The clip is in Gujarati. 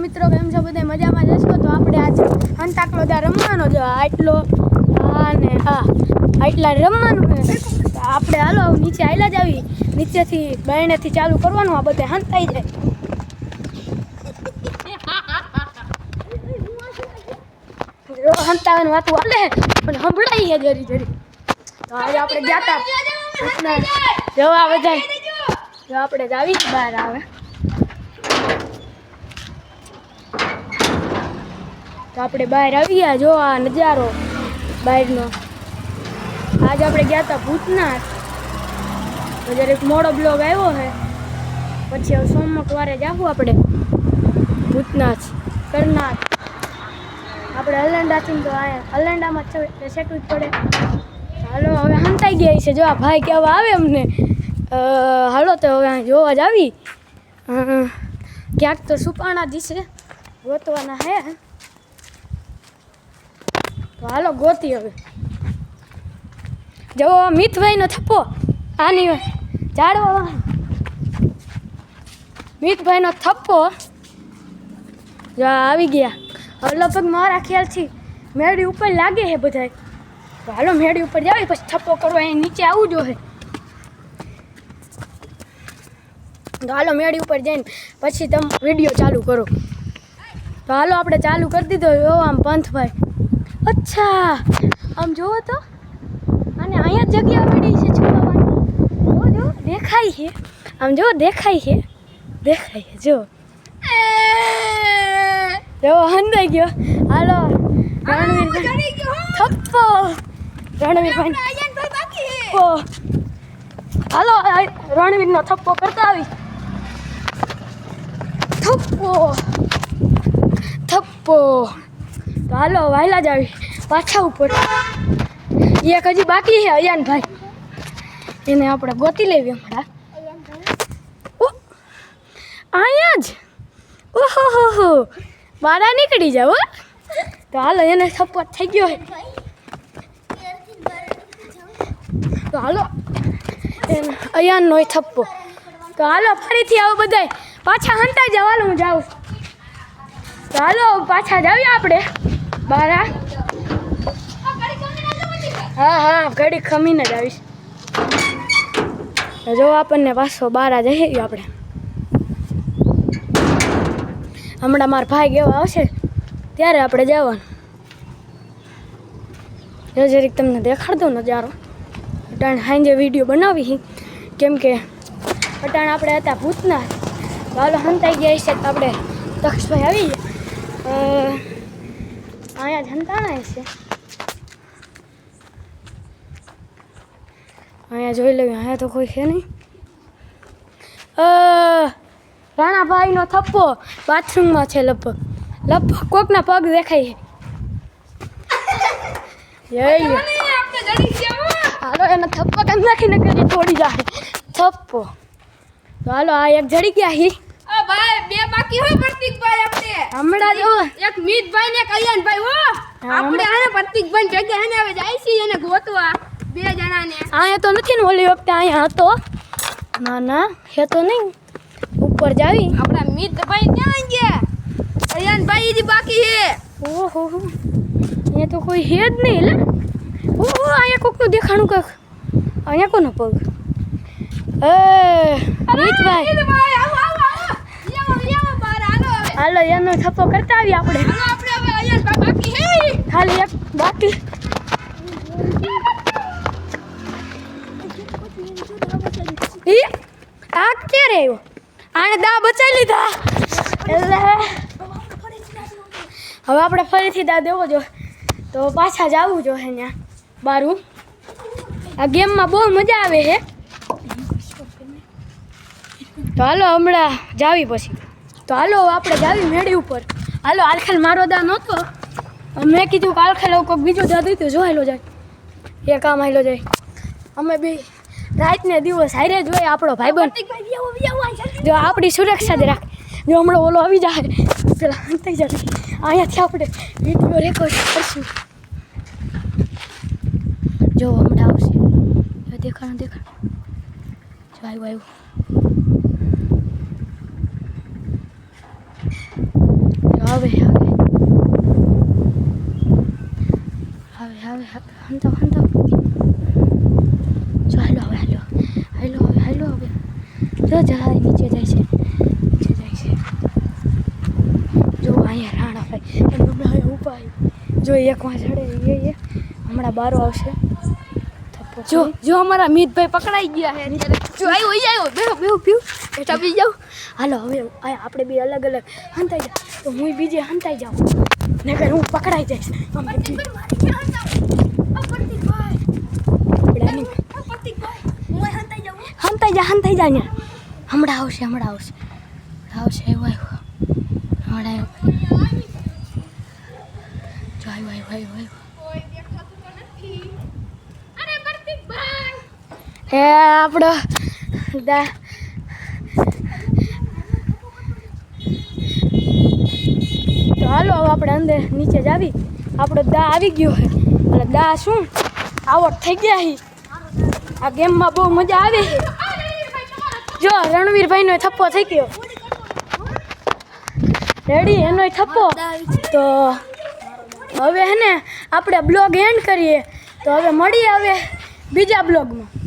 મિત્રો, કેમ છો બધા? મજામાં જશો? તો આપણે આજે હંતાકલો ત્યાં રમવાનો જો આટલો અને આટલા રમવાનું છે. આપણે હાલો નીચે આયલા જ આવી, નીચેથી બાયણેથી ચાલુ કરવાનું. આ બધે હંતાઈ જાય. હંતાવાની વાતું હાલે પણ સંભળાઈ છે જરી જરી. તો આજે આપણે ગયા હતા જવા બધા જો આપણે જ આવી બહાર આવે તો આપણે બહાર આવી ગયા. જો આ નજારો બહારનો. આજે આપણે ગયા હતા ભૂતનાથ. તો જરીક મોડો બ્લોગ આવ્યો છે, પછી હવે સોમવારે જાવું આપણે ભૂતનાથ કરનાથ. આપણે હલંડાથી તો હલંડામાં સેટવું જ પડે. હાલો હવે હંતાઈ ગયા છે. જો આ ભાઈ કહેવા આવે અમને હાલો તો હવે જોવા જ આવી. ક્યાંક તો સુપાણા દિશે ગોતવાના હે. તો હાલો ગોતી હવે. જો મિતભાઈનો થપ્પો આની ઝાડવા મિતભાઈનો થપ્પો જો આવી ગયા. હવે લગભગ મારા ખ્યાલથી મેળી ઉપર લાગે છે બધા. તો હાલો મેળી ઉપર જાવી, પછી થપ્પો કરવા અહીં નીચે આવવું જોઈએ. તો હાલો મેળી ઉપર જઈને પછી તમે વિડીયો ચાલુ કરો. તો હાલો આપણે ચાલુ કરી દીધો. જો આમ પંથભાઈ, અચ્છા આમ જુઓ તો, અને અહીંયા જગ્યા પડી છે છોડવાની. જો દેખાય છે, આમ જો દેખાય છે જો જો હંદાઈ ગયો. હાલો રણવીર થપ્પો રણવીરભાઈ હાલો રણવીરનો થપ્પો કરતા આવી. થપ્પો તો હાલો વાયલા જ આવી પાછા ઉપર. એક હજી બાકી છે અયાનભાઈ, એને આપણે ગોતી લેવી હમણાં. અહીંયા જ ઓહો મારા નીકળી જાવ. તો હાલો એને થપ્પો થઈ ગયો છે. તો હાલો એને અયાનનો થપ્પો. તો હાલો ફરીથી આવો બધા પાછા હંતાઈ જાવ. હાલો હું જાઉં. તો હાલો પાછા જાવીએ આપણે બારા. હા ઘડી ખમીને જ આવીશ. જો આપણને પાછો બારા જઈએ આપણે. હમણાં મારા ભાઈ કેવા આવશે ત્યારે આપણે જવાનું. જો જરીક તમને દેખાડ દો નજારો. અટાણે સાંજે વિડીયો બનાવી કેમ કે અટાણે આપણે હતા ભૂતનાથ. હાલો હંતાઈ ગયા છે. આપણે દક્ષભાઈ આવી ગયા અહીંયા જ હંતાણા છે. અહીંયા જોઈ લેવી. અહીંયા તો કોઈ છે નહીં. રાણાભાઈનો થપ્પો બાથરૂમમાં છે. લગભગ કોકના પગ દેખાય છે. હાલો એને થપ્પો કરી નાખીને કરી તોડી જાય થપ્પો. તો હાલો આ એક જડી ગયા હી. બે બાકી હોય પ્રતિકભાઈ. આપણે હમણાં જો એક મિતભાઈ ને કલ્યાણભાઈ હો. આપણે આને પ્રતિકભાઈ ભેગા હે ને હવે જાય છે એને ગોતવા બે જણાને. અહીંયા તો નથી ને, ઓલી વખતે અહીંયા હતો. ના હે તો નહીં. ઉપર જાવી. આપણા મિતભાઈ ક્યાં ગયા? કલ્યાણભાઈ જ બાકી છે. ઓહો અહીંયા તો કોઈ હે જ નહીં. લે ઓહો અહીંયા કોકનું દેખાણું કાંક. અહીંયા કોનો પગ? મિતભાઈ હાલો એનો થપ્પો કરતા આવી આપણે. ખાલી એક બાકી. આ ક્યારે આવ્યો? આને દા બચાવી લીધા. એટલે હવે આપણે ફરીથી દા દેવો જો. તો પાછા જવું જોઈએ ત્યાં બારું. આ ગેમમાં બહુ મજા આવે છે. તો હાલો હમણાં જાવી પછી. તો હાલો આપણે જાવી મેળી ઉપર. હાલો આલખેલ મારો દા નહોતો. મેં કીધું કે આલખેલ કોઈક બીજો દાદુ તો જોયેલો જાય. એ કામ આવેલો જાય. અમે બી રાત ને દિવસ હારે જોઈએ. આપણો ભાઈબંધ જો આપણી સુરક્ષા જ રાખે. જો હમણાં ઓલો આવી જાય પેલા હંતાઈ જાય. અહીંયાથી આપણે વિડીયો રેકોર્ડ કરશું. જો હમણાં આવશે. દેખાણ જો આવ્યું. હંતા જો હાલો હવે જો જાય નીચે જાય છે જો અહીંયા રાણાભાઈ એનું હમણાં ઉપાય જો એક માં ચડે એ હમણાં બારો આવશે જો અમારા મિતભાઈ પકડાઈ ગયા છે અત્યારે જો આવ્યો બેહો પીવું ટપી જાવ હાલો હવે આપણે બે અલગ અલગ હંતાઈ જાવ તો હું બીજે હંતાઈ જાઉં નકર હું પકડાઈ જઈશ હંતાઈ જા ને હમણાં આવશે આવ્યો જો આવ્યો હે આપણો દા તો હાલો હવે આપણે અંદર નીચે જ આપણો દા આવી ગયો છે એટલે દા શું આવડ થઈ ગયા છે આ ગેમમાં બહુ મજા આવે છે જો રણવીરભાઈનો થપ્પો થઈ ગયો રેડી એનો થપ્પો તો હવે હે ને આપણે બ્લોગ એન્ડ કરીએ તો હવે મળીએ હવે બીજા બ્લોગમાં